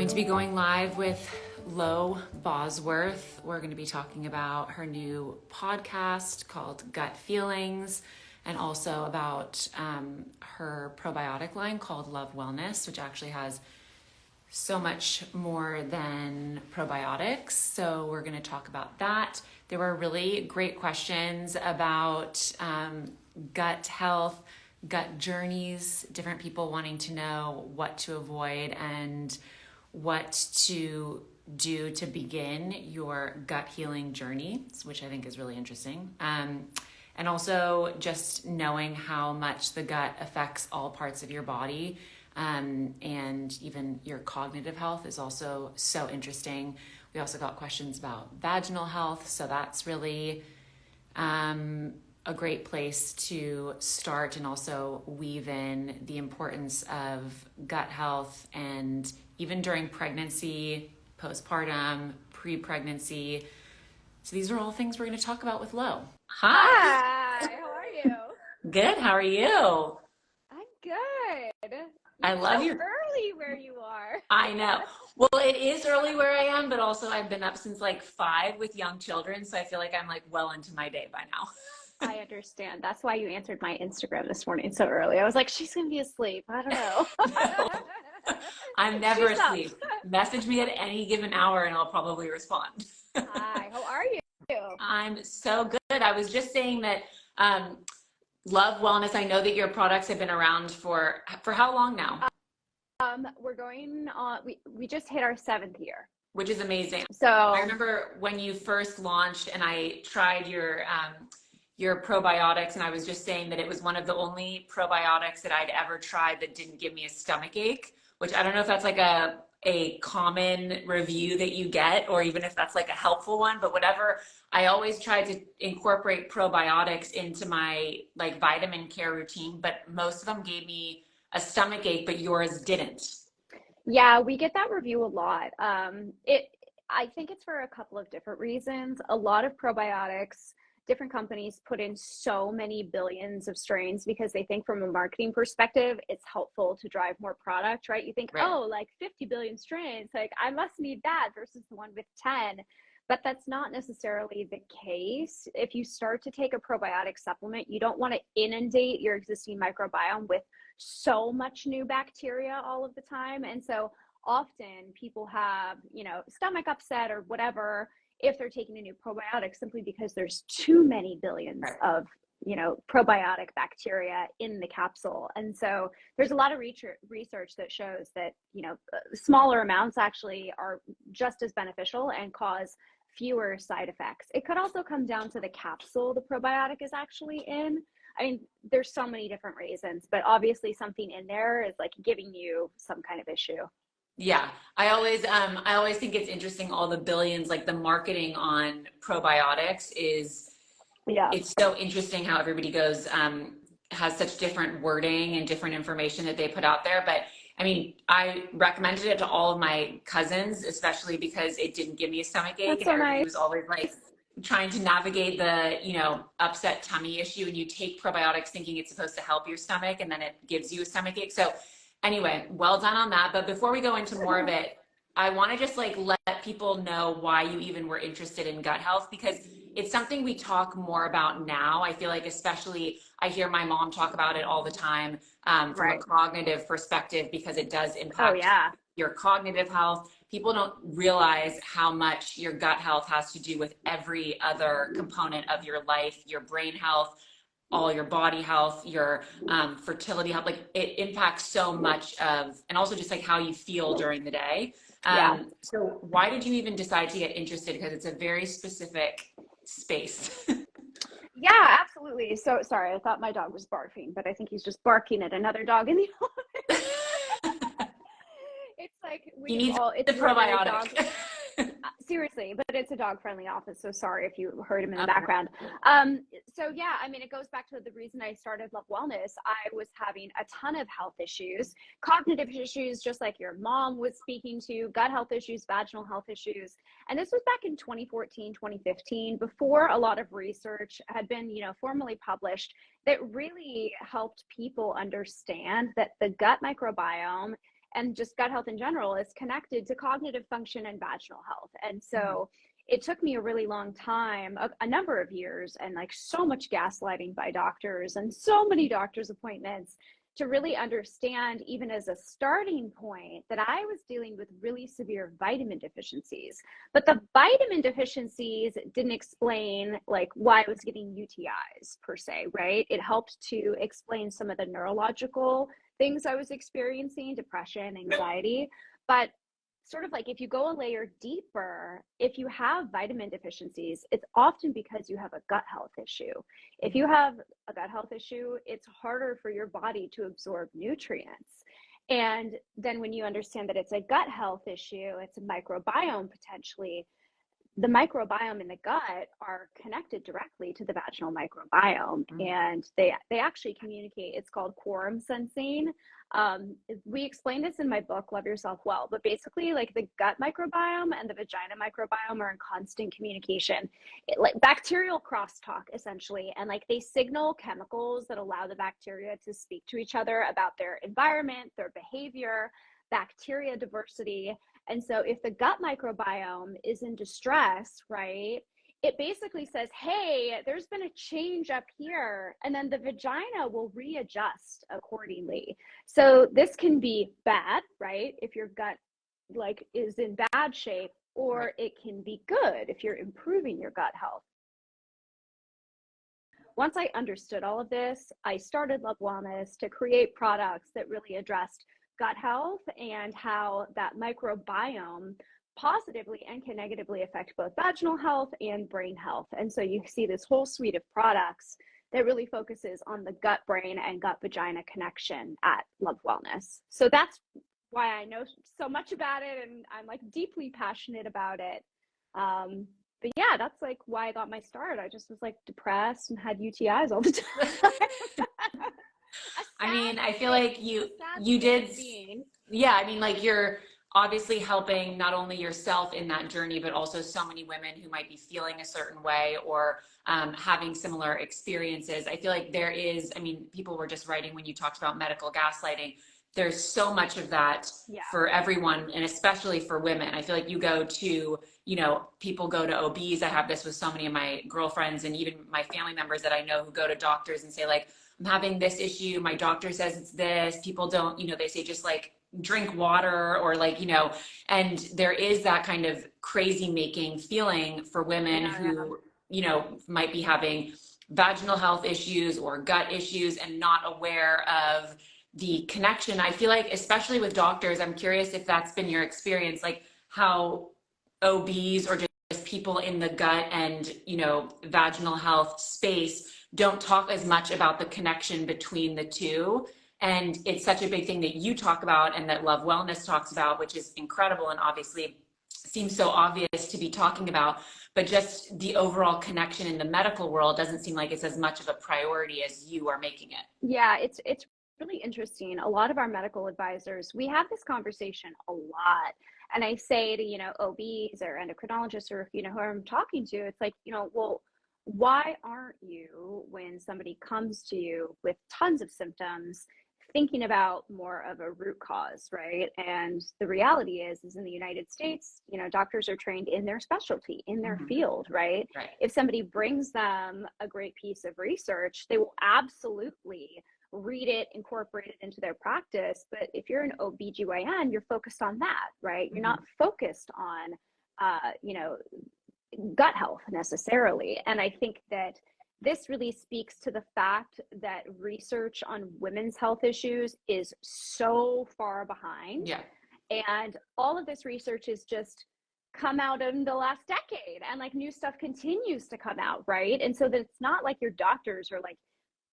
going to be going live with Lo Bosworth. We're going to be talking about her new podcast called Gut Feelings, and also about her probiotic line called Love Wellness, which actually has so much more than probiotics. So we're going to talk about that. There were really great questions about gut health, gut journeys, different people wanting to know what to avoid and what to do to begin your gut healing journey, which I think is really interesting. And also just knowing how much the gut affects all parts of your body, and even your cognitive health is also so interesting. We also got questions about vaginal health, so that's really a great place to start, and also weave in the importance of gut health, and even during pregnancy, postpartum, pre-pregnancy. So these are all things we're going to talk about with Lo. Hi, how are you? Good, how are you? I'm good. I love so your early where you are. I know. Well, it is early where I am, but also I've been up since like 5 with young children, so I feel like I'm like well into my day by now. I understand. That's why you answered my Instagram this morning so early. I was like, she's going to be asleep. I don't know. No, I'm never She's up. asleep. Message me at any given hour and I'll probably respond. Hi, how are you? I'm so good. I was just saying that Love Wellness, I know that your products have been around for how long now? We're going on, we just hit our 7th year. Which is amazing. So I remember when you first launched and I tried your probiotics, and I was just saying that it was one of the only probiotics that I'd ever tried that didn't give me a stomach ache, which I don't know if that's like a common review that you get, or even if that's like a helpful one, but whatever. I always tried to incorporate probiotics into my like vitamin care routine, but most of them gave me a stomach ache, but yours didn't. yeah, we get that review a lot. I think it's for a couple of different reasons. A lot of probiotics, different companies put in so many billions of strains because they think from a marketing perspective, it's helpful to drive more product, right? You think, Right. oh, like 50 billion strains, like I must need that versus the one with 10. But that's not necessarily the case. If you start to take a probiotic supplement, you don't want to inundate your existing microbiome with so much new bacteria all of the time. And so often people have, stomach upset or whatever if they're taking a new probiotic, simply because there's too many billions of probiotic bacteria in the capsule. And so there's a lot of research that shows that smaller amounts actually are just as beneficial and cause fewer side effects. It could also come down to the capsule the probiotic is actually in. I mean, there's so many different reasons, but obviously something in there is like giving you some kind of issue. Yeah, I always think it's interesting, all the billions, like the marketing on probiotics it's so interesting how everybody goes, has such different wording and different information that they put out there. But I mean, I recommended it to all of my cousins, especially because it didn't give me a stomach ache. That's And so everybody nice. was always like trying to navigate the, upset tummy issue. And you take probiotics thinking it's supposed to help your stomach, and then it gives you a stomach ache. So anyway, well done on that. But before we go into more of it, I want to just like let people know why you even were interested in gut health, because it's something we talk more about now. I feel like, especially, I hear my mom talk about it all the time, from a cognitive perspective, because it does impact your cognitive health. People don't realize how much your gut health has to do with every other component of your life, your brain health, all your body health, your fertility health. Like, it impacts so much of, and also just like how you feel during the day. So why did you even decide to get interested? Because it's a very specific space. Yeah, absolutely. So sorry, I thought my dog was barking, but I think he's just barking at another dog in the office. It's like You need it's the probiotic. Seriously, but it's a dog-friendly office, so sorry if you heard him in the background. So yeah, I mean, it goes back to the reason I started Love Wellness. I was having a ton of health issues, cognitive issues, just like your mom was speaking to, gut health issues, vaginal health issues. And this was back in 2014, 2015, before a lot of research had been, formally published that really helped people understand that the gut microbiome and just gut health in general is connected to cognitive function and vaginal health. And so it took me a really long time, a number of years, and like so much gaslighting by doctors and so many doctor's appointments to really understand, even as a starting point, that I was dealing with really severe vitamin deficiencies. But the vitamin deficiencies didn't explain like why I was getting UTIs per se, right? It helped to explain some of the neurological things I was experiencing, depression, anxiety. But sort of like if you go a layer deeper, if you have vitamin deficiencies, it's often because you have a gut health issue. If you have a gut health issue, it's harder for your body to absorb nutrients. And then when you understand that it's a gut health issue, it's a microbiome potentially. The microbiome in the gut are connected directly to the vaginal microbiome, and they actually communicate. It's called quorum sensing. We explain this in my book, Love Yourself Well, but basically like the gut microbiome and the vagina microbiome are in constant communication, like bacterial crosstalk essentially. And like they signal chemicals that allow the bacteria to speak to each other about their environment, their behavior, bacteria diversity. And so if the gut microbiome is in distress, right, it basically says, hey, there's been a change up here. And then the vagina will readjust accordingly. So this can be bad, right, if your gut like is in bad shape, or it can be good if you're improving your gut health. Once I understood all of this, I started Love Wellness to create products that really addressed gut health and how that microbiome positively and can negatively affect both vaginal health and brain health. And so you see this whole suite of products that really focuses on the gut brain and gut vagina connection at Love Wellness. So that's why I know so much about it, and I'm like deeply passionate about it. But yeah, that's like why I got my start. I just was like depressed and had UTIs all the time. I mean, I feel like you did, yeah, I mean, like you're obviously helping not only yourself in that journey, but also so many women who might be feeling a certain way or having similar experiences. I feel like there is, I mean, people were just writing when you talked about medical gaslighting, there's so much of that for everyone, and especially for women. I feel like you go to, you know, people go to OBs. I have this with so many of my girlfriends and even my family members that I know who go to doctors and say like, I'm having this issue. My doctor says it's this. People don't, you know, they say just like drink water or like, you know, and there is that kind of crazy making feeling for women who, you know, might be having vaginal health issues or gut issues and not aware of the connection. I feel like, especially with doctors, I'm curious if that's been your experience, like how OBs or just people in the gut and, you know, vaginal health space don't talk as much about the connection between the two. And it's such a big thing that you talk about and that Love Wellness talks about, which is incredible and obviously seems so obvious to be talking about, but just the overall connection in the medical world doesn't seem like it's as much of a priority as you are making it. Yeah, it's really interesting. A lot of our medical advisors, we have this conversation a lot. And I say to, you know, OBs or endocrinologists or, you know, who I'm talking to, it's like, you know, well, why aren't you, when somebody comes to you with tons of symptoms, thinking about more of a root cause, right? And the reality is in the United States, you know, doctors are trained in their specialty, in their field, right? If somebody brings them a great piece of research, they will absolutely read it, incorporate it into their practice. But if you're an OBGYN, you're focused on that, right? You're not focused on, you know, gut health necessarily. And I think that this really speaks to the fact that research on women's health issues is so far behind. Yeah. And all of this research is just come out in the last decade, and like new stuff continues to come out, right? And so that it's not like your doctors are like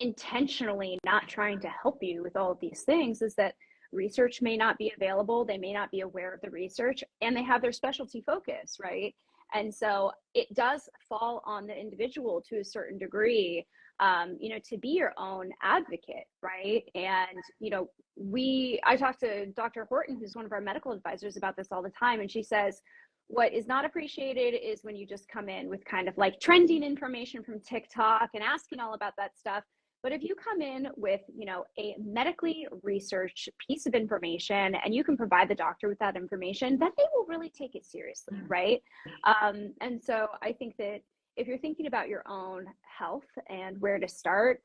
intentionally not trying to help you with all of these things, is that research may not be available, they may not be aware of the research, and they have their specialty focus, right? And so it does fall on the individual to a certain degree, you know, to be your own advocate, right? And, you know, I talked to Dr. Horton, who's one of our medical advisors, about this all the time. And she says, what is not appreciated is when you just come in with kind of like trending information from TikTok and asking all about that stuff. But if you come in with, a medically researched piece of information and you can provide the doctor with that information, then they will really take it seriously, right? And so I think that if you're thinking about your own health and where to start,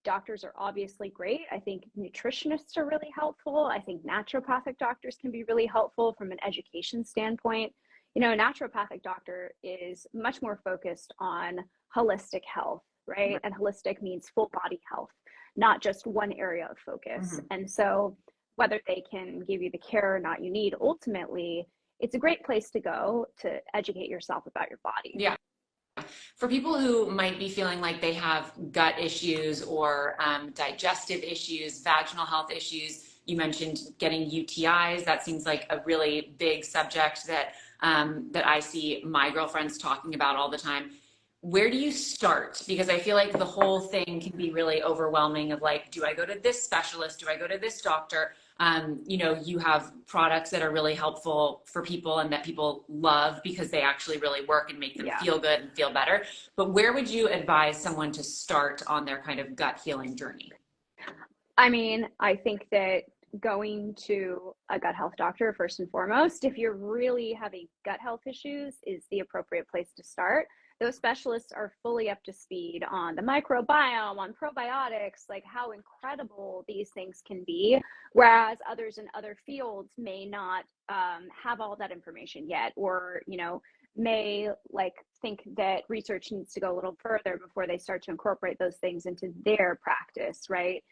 doctors are obviously great. I think nutritionists are really helpful. I think naturopathic doctors can be really helpful from an education standpoint. A naturopathic doctor is much more focused on holistic health, right? And holistic means full body health, not just one area of focus. And so whether they can give you the care or not you need, ultimately, it's a great place to go to educate yourself about your body. Yeah. For people who might be feeling like they have gut issues or digestive issues, vaginal health issues, you mentioned getting UTIs. That seems like a really big subject that I see my girlfriends talking about all the time. Where do you start? Because I feel like the whole thing can be really overwhelming of like, do I go to this specialist? Do I go to this doctor? You have products that are really helpful for people and that people love because they actually really work and make them feel good and feel better. But where would you advise someone to start on their kind of gut healing journey? I mean, I think that going to a gut health doctor, first and foremost, if you're really having gut health issues, is the appropriate place to start. Those specialists are fully up to speed on the microbiome, on probiotics, like how incredible these things can be, whereas others in other fields may not have all that information yet, or may think that research needs to go a little further before they start to incorporate those things into their practice, right?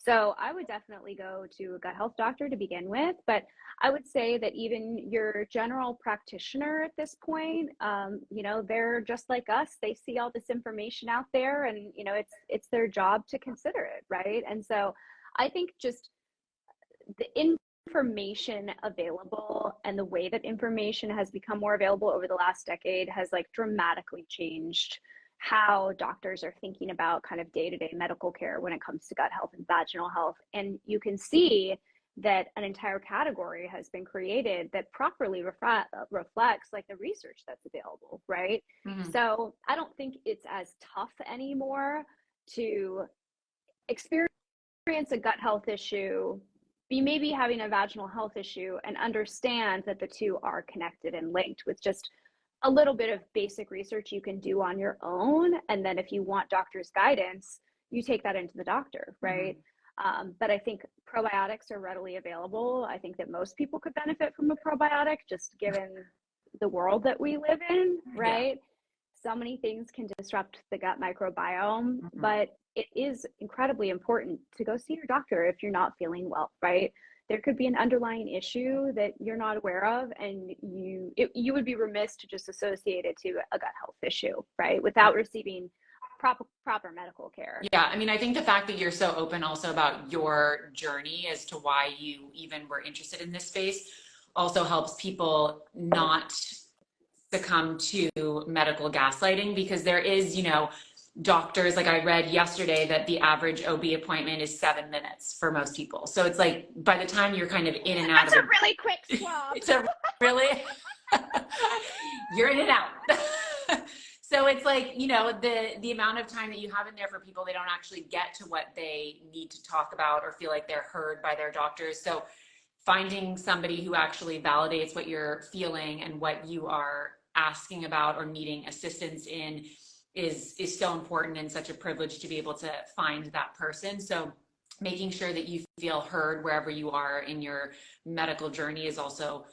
So I would definitely go to a gut health doctor to begin with, but I would say that even your general practitioner at this point, they're just like us. They see all this information out there, and it's their job to consider it, right? And so I think just the information available and the way that information has become more available over the last decade has dramatically changed how doctors are thinking about kind of day-to-day medical care when it comes to gut health and vaginal health. And you can see that an entire category has been created that properly reflects the research that's available, right? So I don't think it's as tough anymore to experience a gut health issue, be maybe having a vaginal health issue, and understand that the two are connected and linked with just a little bit of basic research you can do on your own. And then if you want doctor's guidance, you take that into the doctor, right? But I think probiotics are readily available. I think that most people could benefit from a probiotic, just given the world that we live in, right? So many things can disrupt the gut microbiome, but it is incredibly important to go see your doctor if you're not feeling well, right? There could be an underlying issue that you're not aware of, and you would be remiss to just associate it to a gut health issue, right? Without receiving proper medical care. Yeah, I mean, I think the fact that you're so open also about your journey as to why you even were interested in this space also helps people not succumb to medical gaslighting, because there is, doctors, like I read yesterday that the average OB appointment is 7 minutes for most people. So it's like by the time you're kind of in and out That's a really quick swab. It's a really you're in and out. So it's like, the amount of time that you have in there for people, they don't actually get to what they need to talk about or feel like they're heard by their doctors. So finding somebody who actually validates what you're feeling and what you are asking about or needing assistance in is so important, and such a privilege to be able to find that person. So making sure that you feel heard wherever you are in your medical journey is also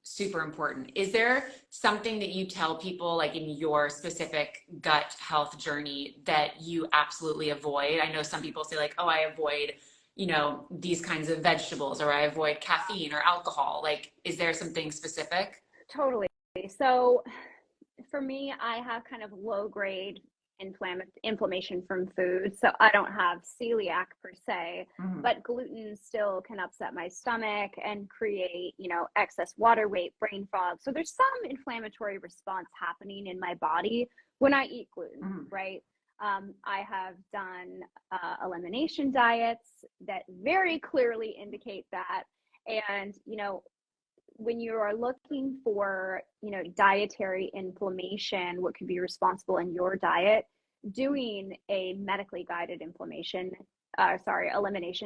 super important. Is there something that you tell people, like in your specific gut health journey, that you absolutely avoid? I know some people say like, oh, I avoid, these kinds of vegetables, or I avoid caffeine or alcohol. Like, is there something specific? Totally. So for me, I have kind of low grade inflammation from food. So I don't have celiac per se, but gluten still can upset my stomach and create, excess water weight, brain fog. So there's some inflammatory response happening in my body when I eat gluten, right? I have done elimination diets that very clearly indicate that. And, when you are looking for, dietary inflammation, what could be responsible in your diet, doing a medically guided elimination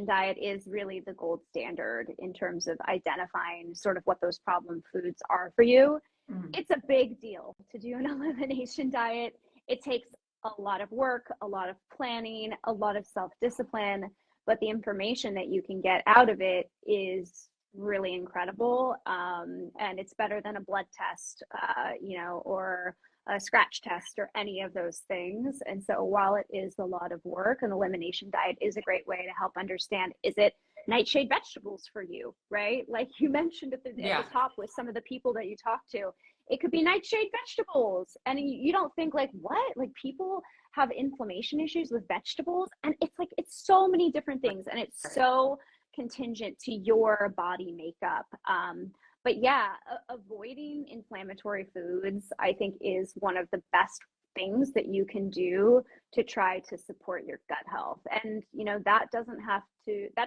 diet is really the gold standard in terms of identifying sort of what those problem foods are for you. It's a big deal to do an elimination diet. It takes a lot of work, a lot of planning, a lot of self-discipline, but the information that you can get out of it is really incredible. And it's better than a blood test, or a scratch test or any of those things. And so while it is a lot of work, an elimination diet is a great way to help understand, is it nightshade vegetables for you, right? Like you mentioned at the top with some of the people that you talk to, it could be nightshade vegetables. And you don't think like, what? Like people have inflammation issues with vegetables. And it's so many different things. And it's so contingent to your body makeup. But yeah, avoiding inflammatory foods, I think, is one of the best things that you can do to try to support your gut health. And, that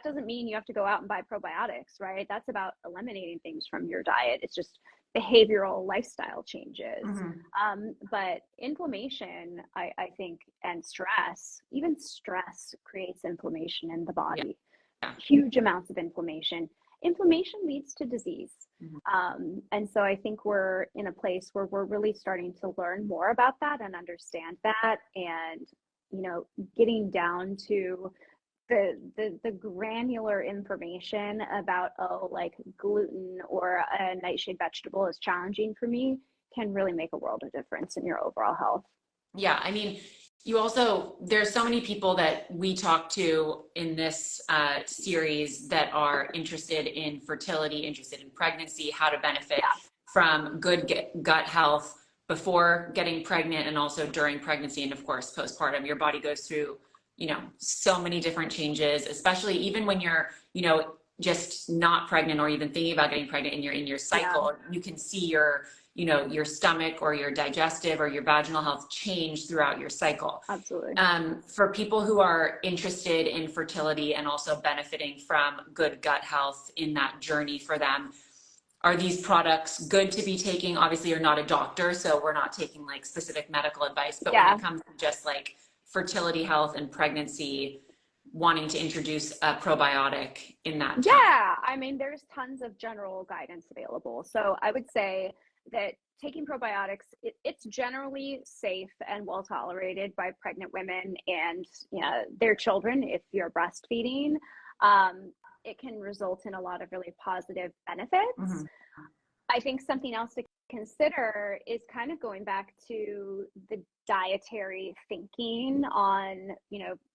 doesn't mean you have to go out and buy probiotics, right? That's about eliminating things from your diet. It's just behavioral lifestyle changes. But inflammation, I think, and stress, even stress creates inflammation in the body. Huge amounts of inflammation. Inflammation leads to disease. And so I think we're in a place where we're really starting to learn more about that and understand that, and, getting down to the granular information about, like gluten or a nightshade vegetable is challenging for me, can really make a world of difference in your overall health. Yeah. I mean, there's so many people that we talk to in this series that are interested in fertility, interested in pregnancy, how to benefit from good gut health before getting pregnant and also during pregnancy. And of course, postpartum, your body goes through, so many different changes, especially even when you're, just not pregnant or even thinking about getting pregnant and you're in your cycle. You can see your stomach or your digestive or your vaginal health change throughout your cycle. Absolutely. For people who are interested in fertility and also benefiting from good gut health in that journey for them, are these products good to be taking? Obviously, you're not a doctor, so we're not taking like specific medical advice, but when it comes to just like fertility health and pregnancy, wanting to introduce a probiotic in that time. Yeah, I mean, there's tons of general guidance available. So I would say that taking probiotics, it's generally safe and well tolerated by pregnant women and their children. If you're breastfeeding, it can result in a lot of really positive benefits. I think something else to consider is kind of going back to the dietary thinking on,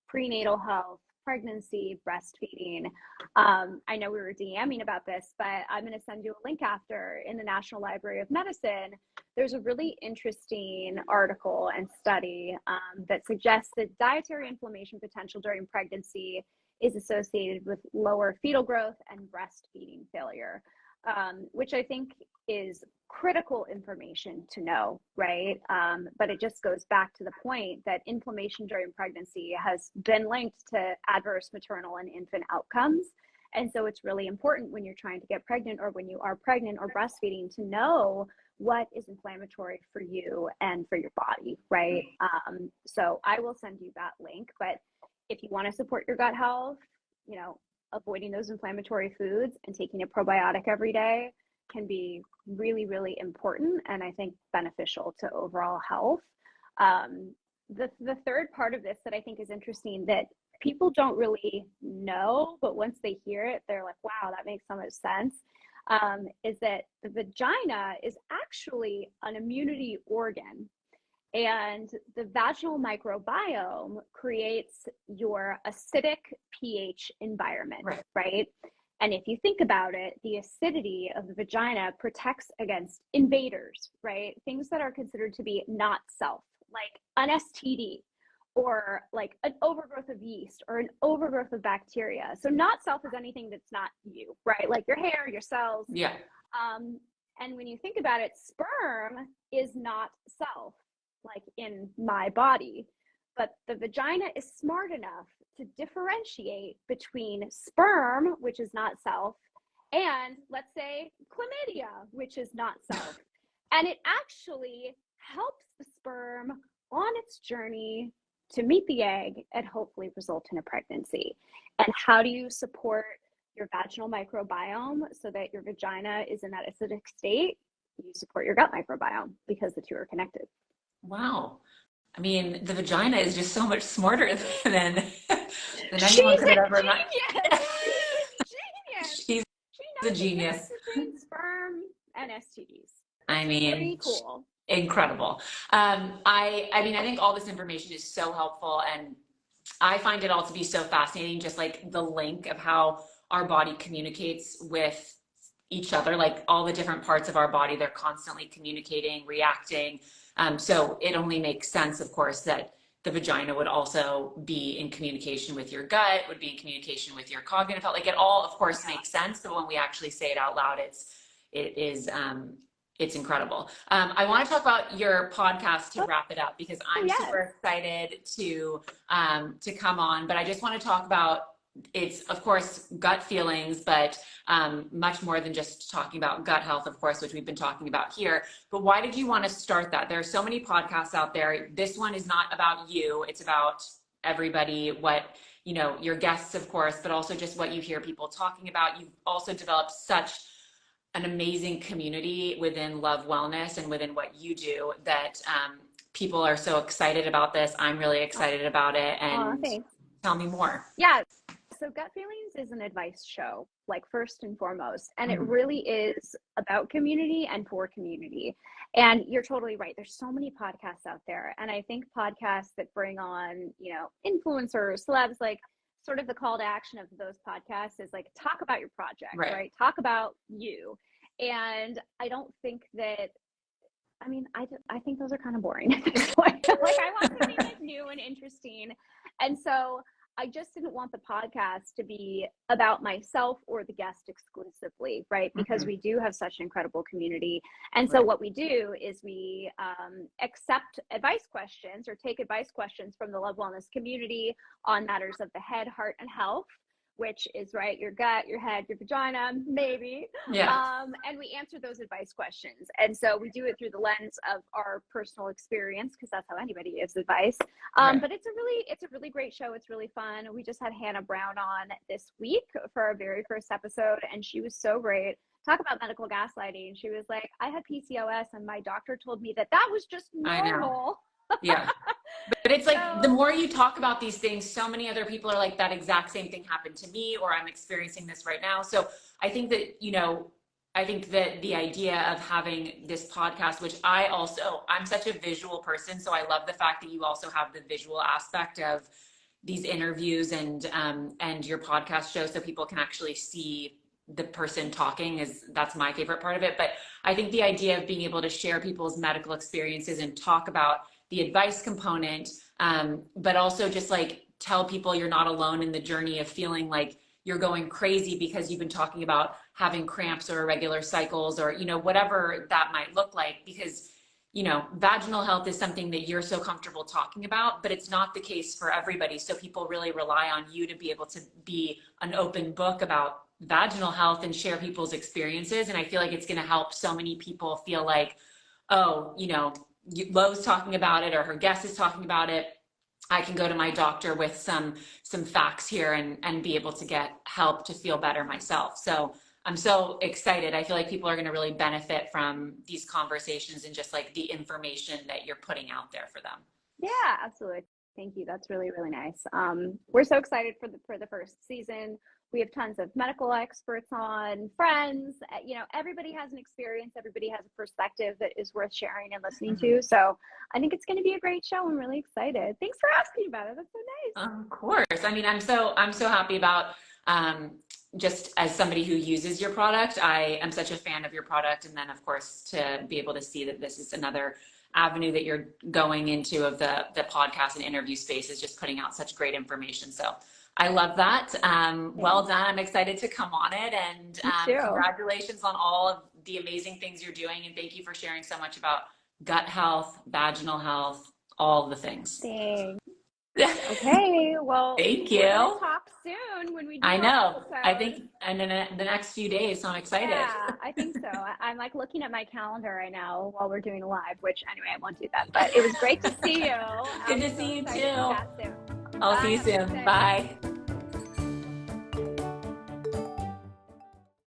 prenatal health, pregnancy, breastfeeding. I know we were DMing about this, but I'm going to send you a link after. In the National Library of Medicine, there's a really interesting article and study that suggests that dietary inflammation potential during pregnancy is associated with lower fetal growth and breastfeeding failure, which I think is critical information to know, right? But it just goes back to the point that inflammation during pregnancy has been linked to adverse maternal and infant outcomes. And so it's really important when you're trying to get pregnant or when you are pregnant or breastfeeding to know what is inflammatory for you and for your body, right? So I will send you that link. But if you want to support your gut health, avoiding those inflammatory foods and taking a probiotic every day can be really, really important and I think beneficial to overall health. The third part of this that I think is interesting that people don't really know, but once they hear it, they're like, wow, that makes so much sense, is that the vagina is actually an immunity organ. And the vaginal microbiome creates your acidic pH environment, right? And if you think about it, the acidity of the vagina protects against invaders, right? Things that are considered to be not self, like an STD or like an overgrowth of yeast or an overgrowth of bacteria. So not self is anything that's not you, right? Like your hair, your cells. Yeah. And when you think about it, sperm is not self, like in my body, but the vagina is smart enough to differentiate between sperm, which is not self, and let's say chlamydia, which is not self. And it actually helps the sperm on its journey to meet the egg and hopefully result in a pregnancy. And how do you support your vaginal microbiome so that your vagina is in that acidic state? You support your gut microbiome because the two are connected. Wow. I mean, the vagina is just so much smarter than She's anyone could a have ever genius. Genius. She's She a knows the genius. difference between sperm and STDs. I mean, Pretty cool. incredible. I mean, I think all this information is so helpful, and I find it all to be so fascinating, just like the link of how our body communicates with each other, like all the different parts of our body, they're constantly communicating, reacting. So it only makes sense, of course, that the vagina would also be in communication with your gut, would be in communication with your cognitive health. Like it all, of course, makes sense. But when we actually say it out loud, it's incredible. I want to talk about your podcast to wrap it up, because I'm super excited to come on. But I just want to talk about, it's of course gut feelings, but much more than just talking about gut health, of course, which we've been talking about here. But why did you want to start that? There are so many podcasts out there. This one is not about you. It's about everybody, what, you know, your guests, of course, but also just what you hear people talking about. You've also developed such an amazing community within Love Wellness and within what you do that people are so excited about this. I'm really excited about it. And tell me more. Yeah. So Gut Feelings is an advice show, like first and foremost, and it really is about community and for community. And you're totally right. There's so many podcasts out there. And I think podcasts that bring on, you know, influencers, celebs, like sort of the call to action of those podcasts is like, talk about your project, right? Talk about you. And I don't think that, I mean, I think those are kind of boring at this point. Like I want to be like new and interesting. And so I just didn't want the podcast to be about myself or the guest exclusively, right? Because we do have such an incredible community. And so what we do is we accept advice questions or take advice questions from the Love Wellness community on matters of the head, heart, and health, which is right, your gut, your head, your vagina, maybe. And we answer those advice questions. And so we do it through the lens of our personal experience, because that's how anybody gives advice. But it's a really great show. It's really fun. We just had Hannah Brown on this week for our very first episode, and she was so great. Talk about medical gaslighting. She was like, I had PCOS and my doctor told me that was just normal. Yeah. But it's like, the more you talk about these things, so many other people are like, that exact same thing happened to me, or I'm experiencing this right now. So I think that, you know, I think that the idea of having this podcast, which I'm such a visual person. So I love the fact that you also have the visual aspect of these interviews and your podcast show, so people can actually see the person talking. That's my favorite part of it. But I think the idea of being able to share people's medical experiences and talk about the advice component, but also just like tell people you're not alone in the journey of feeling like you're going crazy because you've been talking about having cramps or irregular cycles, or, you know, whatever that might look like. Because, you know, vaginal health is something that you're so comfortable talking about, but it's not the case for everybody. So people really rely on you to be able to be an open book about vaginal health and share people's experiences. And I feel like it's going to help so many people feel like, oh, you know, Lo's talking about it, or her guest is talking about it. I can go to my doctor with some facts here and be able to get help to feel better myself. So I'm so excited. I feel like people are going to really benefit from these conversations and just like the information that you're putting out there for them. Yeah, absolutely. Thank you. That's really, really nice. We're so excited for the first season. We have tons of medical experts on, friends, you know, everybody has an experience. Everybody has a perspective that is worth sharing and listening to. So I think it's going to be a great show. I'm really excited. Thanks for asking about it. That's so nice. Of course. I mean, I'm so happy about, just as somebody who uses your product, I am such a fan of your product. And then of course, to be able to see that this is another avenue that you're going into of the podcast and interview space, is just putting out such great information. So I love that. Well done. I'm excited to come on it, and congratulations on all of the amazing things you're doing. And thank you for sharing so much about gut health, vaginal health, all the things. Thanks. Okay. Well, thank you. We'll talk soon when we do I our know. I episode. think, and then the next few days, so I'm excited. Yeah, I think so. I'm like looking at my calendar right now while we're doing a live, which anyway, I won't do that. But it was great to see you. Good I'm to so see you excited to too. chat soon. I'll see Bye. you Have a good soon. day. Bye.